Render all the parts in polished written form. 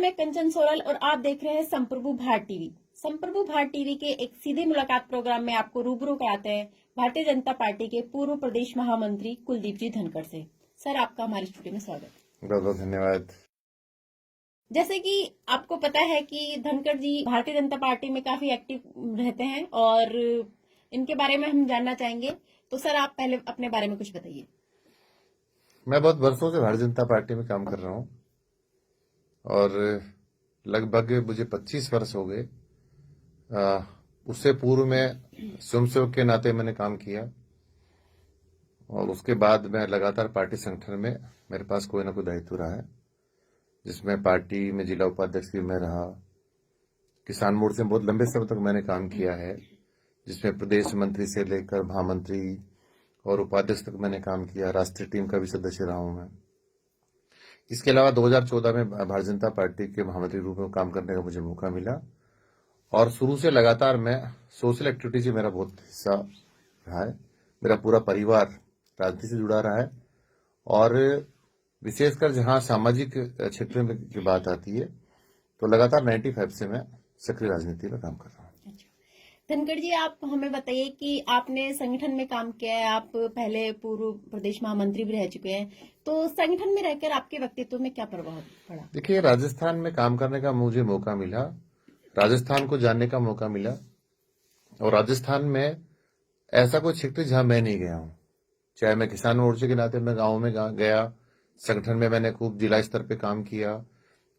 मैं कंचन सोरल और आप देख रहे हैं संप्रभु भारत टीवी। संप्रभु भारत टीवी के एक सीधी मुलाकात प्रोग्राम में आपको रूबरू कराते हैं भारतीय जनता पार्टी के पूर्व प्रदेश महामंत्री कुलदीप जी धनखड़ से। सर, आपका हमारे स्टूडियो में स्वागत। बहुत बहुत धन्यवाद। जैसे कि आपको पता है कि धनखड़ जी भारतीय जनता पार्टी में काफी एक्टिव रहते हैं और इनके बारे में हम जानना चाहेंगे। तो सर, आप पहले अपने बारे में कुछ बताइए। मैं बहुत वर्षों से भारतीय जनता पार्टी में काम कर रहा हूं और लगभग मुझे 25 वर्ष हो गए। उससे पूर्व में स्वयंसेवक के नाते मैंने काम किया और उसके बाद मैं लगातार पार्टी संगठन में मेरे पास कोई ना कोई दायित्व रहा है, जिसमें पार्टी में जिला उपाध्यक्ष भी मैं रहा। किसान मोर्चे में बहुत लंबे समय तक मैंने काम किया है, जिसमें प्रदेश मंत्री से लेकर महामंत्री और उपाध्यक्ष तक मैंने काम किया। राष्ट्रीय टीम का भी सदस्य रहा हूं मैं। इसके अलावा 2014 में भारतीय जनता पार्टी के महामंत्री रूप में काम करने का मुझे मौका मिला और शुरू से लगातार मैं सोशल एक्टिविटी से मेरा बहुत हिस्सा रहा है। मेरा पूरा परिवार राजनीति से जुड़ा रहा है और विशेषकर जहां सामाजिक क्षेत्र में की बात आती है तो लगातार 95 से मैं सक्रिय राजनीति में काम कर रहा हूँ। धनखड़ जी, आप हमें बताइए कि आपने संगठन में काम किया है, आप पहले पूर्व प्रदेश महामंत्री भी रह चुके हैं, तो संगठन में रहकर आपके व्यक्तित्व में क्या प्रभाव पड़ा? देखिए, राजस्थान में काम करने का मुझे मौका मिला, राजस्थान को जानने का मौका मिला और राजस्थान में ऐसा कोई क्षेत्र जहां मैं नहीं गया हूं। चाहे मैं किसान मोर्चे के नाते मैं गाँव में गया, संगठन में मैंने खूब जिला स्तर पे काम किया,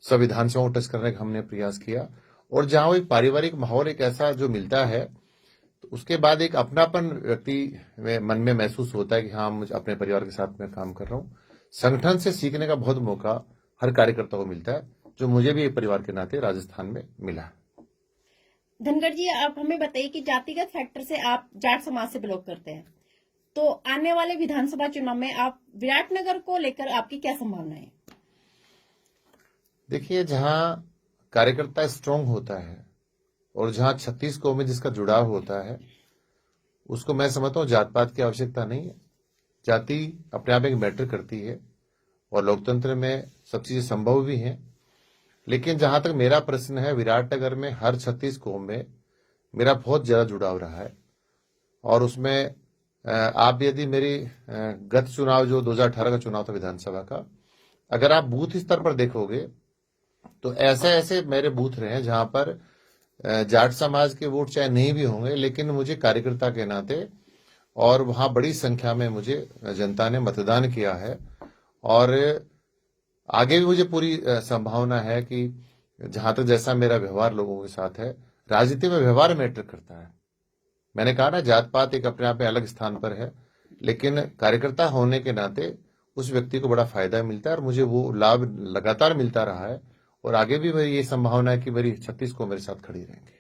संविधान को टच करने का हमने प्रयास किया और जहां वो एक पारिवारिक माहौल एक ऐसा जो मिलता है तो उसके बाद एक अपनापन व्यक्ति में मन में महसूस होता है कि हाँ, मुझे अपने परिवार के साथ में काम कर रहा हूँ। संगठन से सीखने का बहुत मौका हर कार्यकर्ता को मिलता है, जो मुझे भी एक परिवार के नाते राजस्थान में मिला। धनखड़ जी, आप हमें बताइए कि जातिगत फैक्टर से आप जाट समाज से बिलोंग करते हैं, तो आने वाले विधानसभा चुनाव में आप विराटनगर को लेकर आपकी क्या संभावना है? देखिए, जहां कार्यकर्ता स्ट्रांग होता है और जहां 36 कौमें जिसका जुड़ाव होता है, उसको मैं समझता हूं जात पात की आवश्यकता नहीं है। जाति अपने आप एक मैटर करती है और लोकतंत्र में सब चीजें संभव भी हैं। लेकिन जहां तक मेरा प्रश्न है, विराटनगर में हर 36 कौम में मेरा बहुत ज्यादा जुड़ाव रहा है और उसमें आप यदि मेरी गत चुनाव जो 2018 का चुनाव था विधानसभा का, अगर आप बूथ स्तर पर देखोगे तो ऐसे ऐसे मेरे बूथ रहे हैं जहां पर जाट समाज के वोट चाहे नहीं भी होंगे, लेकिन मुझे कार्यकर्ता के नाते और वहां बड़ी संख्या में मुझे जनता ने मतदान किया है और आगे भी मुझे पूरी संभावना है कि जहां तक जैसा मेरा व्यवहार लोगों के साथ है, राजनीति में व्यवहार मैटर करता है। मैंने कहा ना, जात पात एक अपने आप में अलग स्थान पर है, लेकिन कार्यकर्ता होने के नाते उस व्यक्ति को बड़ा फायदा मिलता है और मुझे वो लाभ लगातार मिलता रहा है और आगे भी मेरी ये संभावना है कि मेरी 36 को मेरे साथ खड़ी रहेंगे।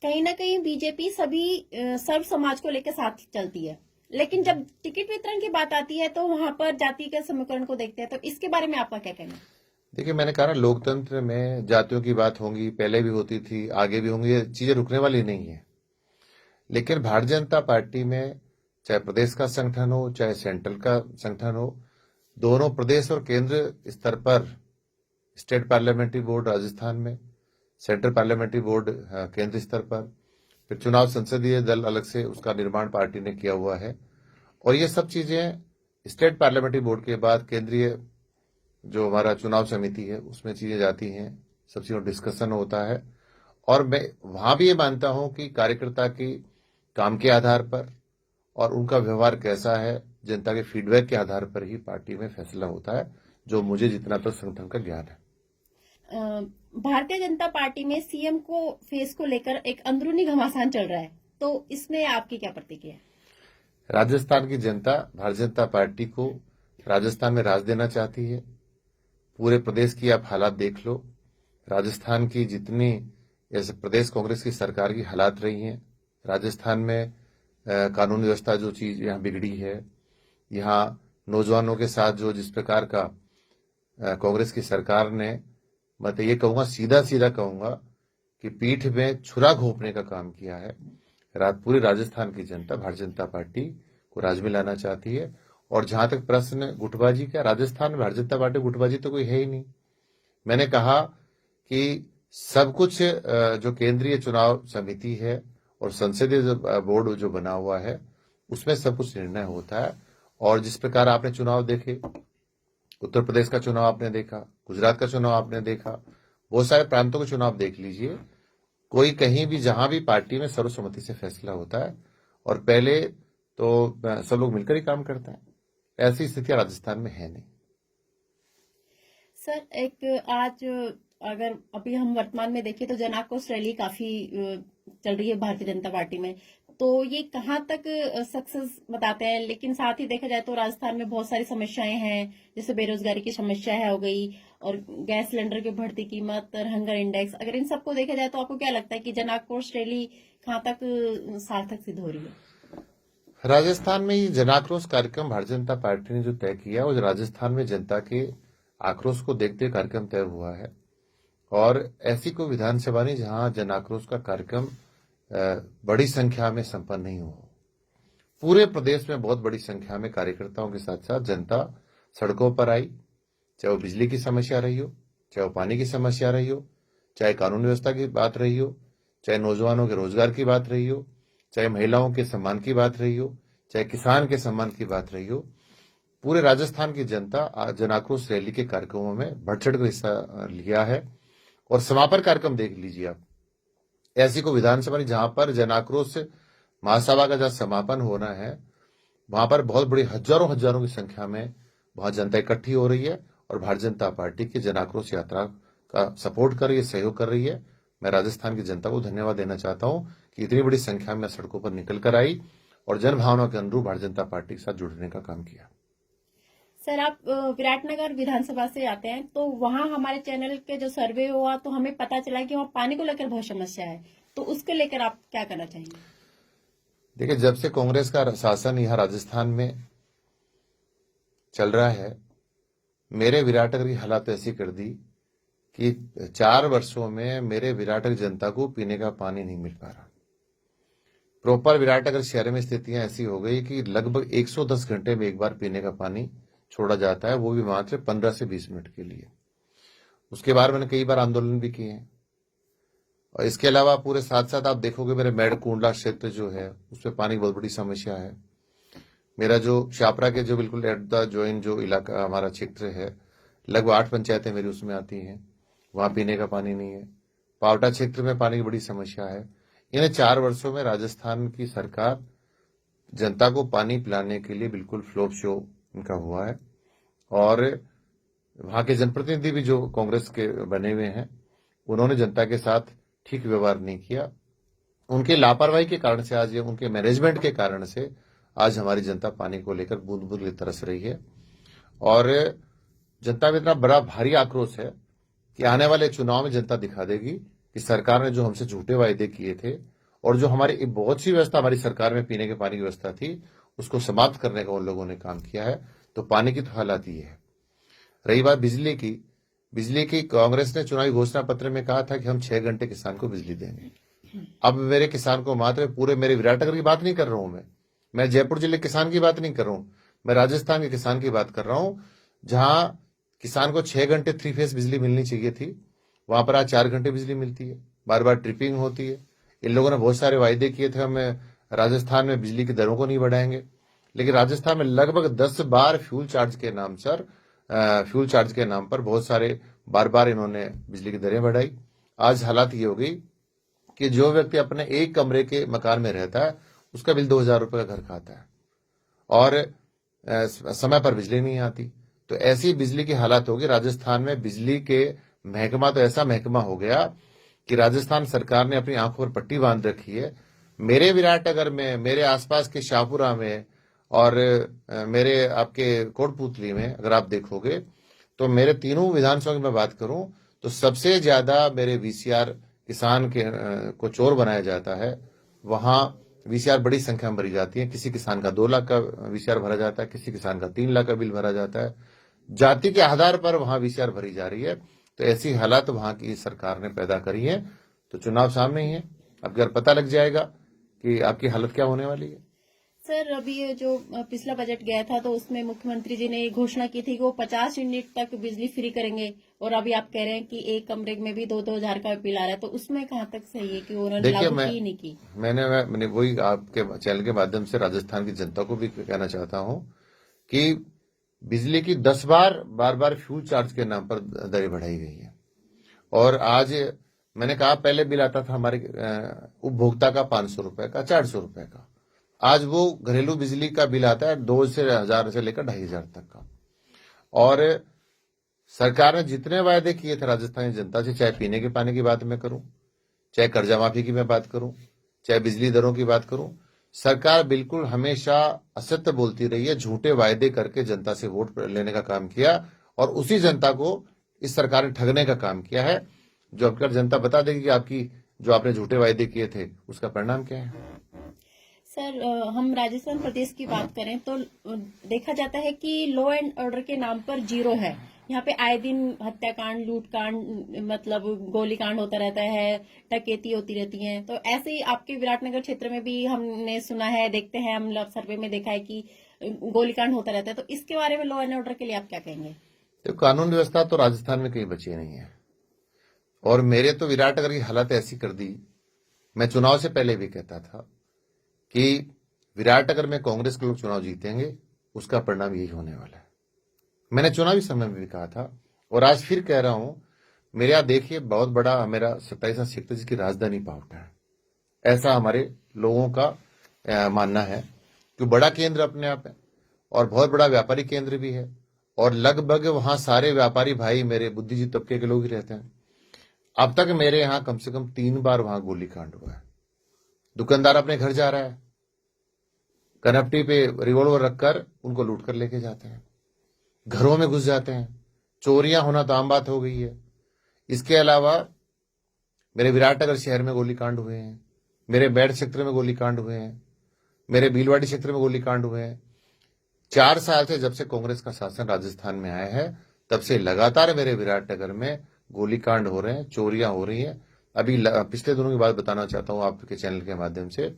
कहीं ना कहीं बीजेपी सभी सर्व समाज को लेकर साथ चलती है, लेकिन जब टिकट वितरण की बात आती है तो वहां पर जाति के समीकरण को देखते हैं, तो इसके बारे में आपका क्या कहना है? देखिए, मैंने कहा ना, लोकतंत्र में जातियों की बात होंगी, पहले भी होती थी, आगे भी होंगी, ये चीजें रुकने वाली नहीं है। लेकिन भारतीय जनता पार्टी में चाहे प्रदेश का संगठन हो चाहे सेंट्रल का संगठन हो, दोनों प्रदेश और केंद्र स्तर पर स्टेट पार्लियामेंट्री बोर्ड राजस्थान में, सेंट्रल पार्लियामेंट्री बोर्ड केंद्र स्तर पर, फिर चुनाव संसदीय दल अलग से उसका निर्माण पार्टी ने किया हुआ है और ये सब चीजें स्टेट पार्लियामेंट्री बोर्ड के बाद केंद्रीय जो हमारा चुनाव समिति है उसमें चीजें जाती हैं, सब चीजों डिस्कशन होता है और मैं वहां भी ये मानता हूं कि कार्यकर्ता की काम के आधार पर और उनका व्यवहार कैसा है, जनता के फीडबैक के आधार पर ही पार्टी में फैसला होता है, जो मुझे जितना तो संगठन का ज्ञान है। भारतीय जनता पार्टी में सीएम को फेस को लेकर एक अंदरूनी घमासान चल रहा है, तो इसमें आपकी क्या प्रतिक्रिया है? राजस्थान की जनता भारतीय जनता पार्टी को राजस्थान में राज देना चाहती है। पूरे प्रदेश की आप हालात देख लो, राजस्थान की जितनी जैसे प्रदेश कांग्रेस की सरकार की हालात रही हैं, राजस्थान में कानून व्यवस्था जो चीज यहाँ बिगड़ी है, यहाँ नौजवानों के साथ जो जिस प्रकार का कांग्रेस की सरकार ने, मैं तो ये कहूंगा, सीधा सीधा कहूंगा कि पीठ में छुरा घोंपने का काम किया है। पूरी राजस्थान की जनता भारतीय जनता पार्टी को राज में लाना चाहती है और जहां तक प्रश्न गुटबाजी का, राजस्थान में भारतीय जनता पार्टी गुटबाजी तो कोई है ही नहीं। मैंने कहा कि सब कुछ जो केंद्रीय चुनाव समिति है और संसदीय बोर्ड जो बना हुआ है उसमें सब कुछ निर्णय होता है। और जिस प्रकार आपने चुनाव देखे, उत्तर प्रदेश का चुनाव आपने देखा, गुजरात का चुनाव आपने देखा, बहुत सारे प्रांतों के चुनाव देख लीजिए, कोई कहीं भी जहां भी पार्टी में सर्वसम्मति से फैसला होता है और पहले तो सब लोग मिलकर ही काम करते हैं। ऐसी स्थितियां राजस्थान में है नहीं। सर, एक आज अगर अभी हम वर्तमान में देखें तो जन आक्रोश रैली काफी चल रही है भारतीय जनता पार्टी में, तो ये कहाँ तक सक्सेस बताते हैं? लेकिन साथ ही देखा जाए तो राजस्थान में बहुत सारी समस्याएं हैं, जैसे बेरोजगारी की समस्या है हो गई, और गैस सिलेंडर की बढ़ती कीमत और हंगर इंडेक्स। अगर इन सबको देखा जाए तो आपको क्या लगता है कि जन आक्रोश रैली कहाँ तक सार्थक सिद्ध हो रही है? राजस्थान में ये जन आक्रोश कार्यक्रम भारतीय जनता पार्टी ने जो तय किया, वो राजस्थान में जनता के आक्रोश को देखते कार्यक्रम तय हुआ है। और ऐसी कोई विधानसभा नहीं जहां जन आक्रोश का कार्यक्रम बड़ी संख्या में संपन्न नहीं हो। पूरे प्रदेश में बहुत बड़ी संख्या में कार्यकर्ताओं के साथ साथ जनता सड़कों पर आई, चाहे वो बिजली की समस्या रही हो, चाहे वो पानी की समस्या रही हो, चाहे कानून व्यवस्था की बात रही हो, चाहे नौजवानों के रोजगार की बात रही हो, चाहे महिलाओं के सम्मान की बात रही हो, चाहे किसान के सम्मान की बात रही हो। पूरे राजस्थान की जनता जन आक्रोश रैली के कार्यक्रमों में बढ़ चढ़कर हिस्सा लिया है। और समापन कार्यक्रम देख लीजिए आप, ऐसी कोई विधानसभा नहीं जहां पर जन आक्रोश महासभा का जहां समापन होना है वहां पर बहुत बड़ी हजारों की संख्या में वहां जनता इकट्ठी हो रही है और भारतीय जनता पार्टी की जन आक्रोश यात्रा का सपोर्ट कर रही है, सहयोग कर रही है। मैं राजस्थान की जनता को धन्यवाद देना चाहता हूं कि इतनी बड़ी संख्या में सड़कों पर निकल कर आई और जन भावना के अनुरूप भारतीय जनता पार्टी के साथ जुड़ने का काम किया। सर, आप विराटनगर विधानसभा से आते हैं, तो वहां हमारे चैनल के जो सर्वे हुआ तो हमें पता चला कि वहां पानी को लेकर बहुत समस्या है, तो उसके लेकर आप क्या करना चाहेंगे? देखिए, जब से कांग्रेस का शासन यहाँ राजस्थान में चल रहा है, मेरे विराटनगर की हालत ऐसी कर दी कि 4 वर्षों में मेरे विराटनगर जनता को पीने का पानी नहीं मिल पा रहा। प्रॉपर विराटनगर शहर में स्थितियां ऐसी हो गई कि लगभग 110 घंटे में एक बार पीने का पानी छोड़ा जाता है, वो भी मात्र 15 से 20 मिनट के लिए। उसके बाद मैंने कई बार आंदोलन भी किए हैं। और इसके अलावा पूरे साथ साथ आप देखोगे मेरे मेडकुंडला क्षेत्र जो है उसमें पानी की बहुत बड़ी समस्या है। मेरा जो शापरा के जो बिल्कुल एट द जॉइन जो इलाका हमारा क्षेत्र है, लगभग 8 पंचायतें मेरी उसमें आती हैं, वहां पीने का पानी नहीं है। पावटा क्षेत्र में पानी की बड़ी समस्या है। इन 4 वर्षों में राजस्थान की सरकार जनता को पानी पिलाने के लिए बिल्कुल फ्लॉप शो इनका हुआ है। और वहां के जनप्रतिनिधि भी जो कांग्रेस के बने हुए हैं, उन्होंने जनता के साथ ठीक व्यवहार नहीं किया। उनके लापरवाही के कारण से आज, उनके मैनेजमेंट के कारण से आज हमारी जनता पानी को लेकर बूंद बूंद तरस रही है। और जनता में इतना बड़ा भारी आक्रोश है कि आने वाले चुनाव में जनता दिखा देगी कि सरकार ने जो हमसे झूठे वायदे किए थे और जो हमारी बहुत सी व्यवस्था हमारी सरकार में पीने के पानी की व्यवस्था थी उसको समाप्त करने का उन लोगों ने काम किया है। तो पानी की तो हालत ही है। रही बात बिजली की कांग्रेस ने चुनावी घोषणा पत्र में कहा था कि हम 6 घंटे किसान को बिजली देंगे। अब मेरे किसान को मात्र पूरे मेरे विराटनगर की बात नहीं कर रहा हूं, मैं जयपुर जिले के किसान की बात नहीं कर रहा हूं, मैं राजस्थान के किसान की बात कर रहा हूं, जहां किसान को 6 घंटे 3 फेज बिजली मिलनी चाहिए थी, वहां पर आज 4 घंटे बिजली मिलती है, बार बार ट्रिपिंग होती है। इन लोगों ने बहुत सारे वायदे किए थे, हम राजस्थान में बिजली की दरों को नहीं बढ़ाएंगे, लेकिन राजस्थान में लगभग 10 बार फ्यूल चार्ज के नाम पर बहुत सारे बार इन्होंने बिजली की दरें बढ़ाई। आज हालात ये हो गई कि जो व्यक्ति अपने एक कमरे के मकान में रहता है उसका बिल 2000 रुपए का घर खाता है और समय पर बिजली नहीं आती। तो ऐसी बिजली की हालत होगी राजस्थान में। बिजली के महकमा तो ऐसा महकमा हो गया कि राजस्थान सरकार ने अपनी आंखों पर पट्टी बांध रखी है। मेरे विराटनगर में, मेरे आसपास के शाहपुरा में और मेरे आपके कोटपुतली में अगर आप देखोगे तो मेरे तीनों विधानसभा की मैं बात करूं तो सबसे ज्यादा मेरे वीसीआर किसान के को चोर बनाया जाता है। वहां वीसीआर बड़ी संख्या में भरी जाती है। किसी किसान का 2 लाख का वीसीआर भरा जाता है, किसी किसान का 3 लाख का बिल भरा जाता है। जाति के आधार पर वहां वीसीआर भरी जा रही है। तो ऐसी हालात वहां की सरकार ने पैदा करी है। तो चुनाव सामने ही है, अब अगर पता लग जाएगा कि आपकी हालत क्या होने वाली है। सर अभी ये जो पिछला बजट गया था तो उसमें मुख्यमंत्री जी ने ये घोषणा की थी कि वो 50 यूनिट तक बिजली फ्री करेंगे, और अभी आप कह रहे हैं कि एक कमरे में भी 2-2 हजार का बिल आ रहा है, तो उसमें कहाँ तक सही है कि उन्होंने देखिए, लागू की नहीं की? मैंने वही आपके चैनल के माध्यम से राजस्थान की जनता को भी कहना चाहता हूं कि बिजली की 10 बार बार फ्यूल चार्ज के नाम पर दरें बढ़ाई गई है। और आज मैंने कहा पहले बिल आता था हमारे उपभोक्ता का 500 रुपए का, 400 रुपए का। आज वो घरेलू बिजली का बिल आता है 2 से 1000 से लेकर 2500 तक का। और सरकार ने जितने वायदे किए थे राजस्थानी जनता से, चाहे पीने के पानी की बात मैं करूं, चाहे कर्जा माफी की मैं बात करूं, चाहे बिजली दरों की बात करूं, सरकार बिल्कुल हमेशा असत्य बोलती रही है, झूठे वायदे करके जनता से वोट लेने का काम किया, और उसी जनता को इस सरकार ने ठगने का काम किया है। जो अब जनता बता देगी कि आपकी जो आपने झूठे वायदे किए थे उसका परिणाम क्या है। सर हम राजस्थान प्रदेश की बात करें तो देखा जाता है कि लॉ एंड ऑर्डर के नाम पर जीरो है। यहाँ पे आए दिन हत्याकांड, लूटकांड, मतलब गोलीकांड होता रहता है, डकैती होती रहती है। तो ऐसे ही आपके विराटनगर क्षेत्र में भी हमने सुना है, देखते हैं, हम लोग सर्वे में देखा है कि गोलीकांड होता रहता है। तो इसके बारे में लॉ एंड ऑर्डर के लिए आप क्या कहेंगे? तो कानून व्यवस्था तो राजस्थान में कहीं बची नहीं है, और मेरे तो विराटनगर की हालत ऐसी कर दी। मैं चुनाव से पहले भी कहता था कि विराटनगर में कांग्रेस के लोग चुनाव जीतेंगे, उसका परिणाम यही होने वाला है। मैंने चुनावी समय में भी कहा था, और आज फिर कह रहा हूं। मेरे यहां देखिए, बहुत बड़ा मेरा 27वां सेक्टर जिसकी राजधानी पावटा है, ऐसा हमारे लोगों का मानना है कि बड़ा केंद्र अपने आप है, और बहुत बड़ा व्यापारी केंद्र भी है, और लगभग वहां सारे व्यापारी भाई मेरे बुद्धिजीवी तबके के लोग ही रहते हैं। अब तक मेरे यहां कम से कम 3 बार वहां गोलीकांड हुआ है। दुकानदार अपने घर जा रहा है, कनपटी पे रिवॉल्वर रखकर उनको लूट कर लेके जाते हैं, घरों में घुस जाते हैं, चोरियां होना तो आम बात हो गई है। इसके अलावा मेरे विराटनगर शहर में गोलीकांड हुए हैं, मेरे बैठ क्षेत्र में गोलीकांड हुए हैं, मेरे भीलवाड़ी क्षेत्र में गोलीकांड हुए हैं। 4 साल से जब से कांग्रेस का शासन राजस्थान में आया है, तब से लगातार मेरे विराटनगर में गोलीकांड हो रहे हैं, चोरियां हो रही हैं। अभी पिछले दिनों की बात बताना चाहता हूं आपके चैनल के माध्यम से।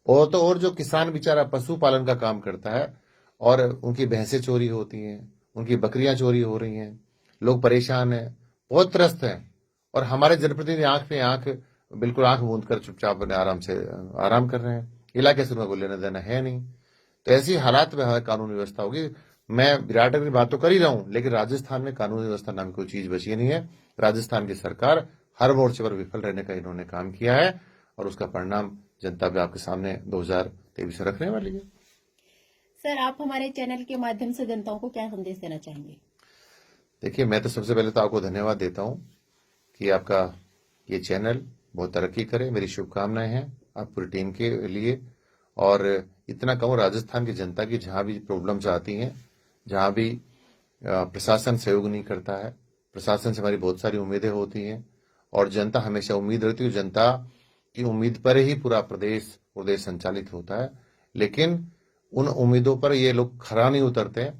और जो किसान बेचारा पशुपालन का काम करता है, और उनकी भैंसें चोरी होती हैं, उनकी बकरियां चोरी हो रही हैं, लोग परेशान हैं, बहुत त्रस्त हैं, और हमारे जनप्रतिनिधि आंख पे आंख, बिल्कुल आंख मूंद कर चुपचाप अपने आराम कर रहे हैं। इलाके से उनको लेना देना है नहीं। तो ऐसी हालात में हमारी कानून व्यवस्था होगी। मैं विराटनगर की बात तो कर ही रहा हूं, लेकिन राजस्थान में कानून व्यवस्था नाम की कोई चीज बची नहीं है। राजस्थान की सरकार हर मोर्चे पर विफल रहने का इन्होंने काम किया है, और उसका परिणाम जनता भी आपके सामने 2023 में रखने वाली है। सर आप हमारे चैनल के माध्यम से जनताओं को क्या संदेश देना चाहेंगे? देखिए, मैं तो सबसे पहले तो आपको धन्यवाद देता हूं कि आपका ये चैनल बहुत तरक्की करे। मेरी शुभकामनाएं हैं आप पूरी टीम के लिए। और इतना कहूं, राजस्थान की जनता की जहां भी प्रॉब्लम्स आती हैं, जहां भी प्रशासन सहयोग नहीं करता है, प्रशासन से हमारी बहुत सारी उम्मीदें होती हैं, और जनता हमेशा उम्मीद रखती है। जनता की उम्मीद पर ही पूरा प्रदेश संचालित होता है, लेकिन उन उम्मीदों पर ये लोग खरा नहीं उतरते हैं।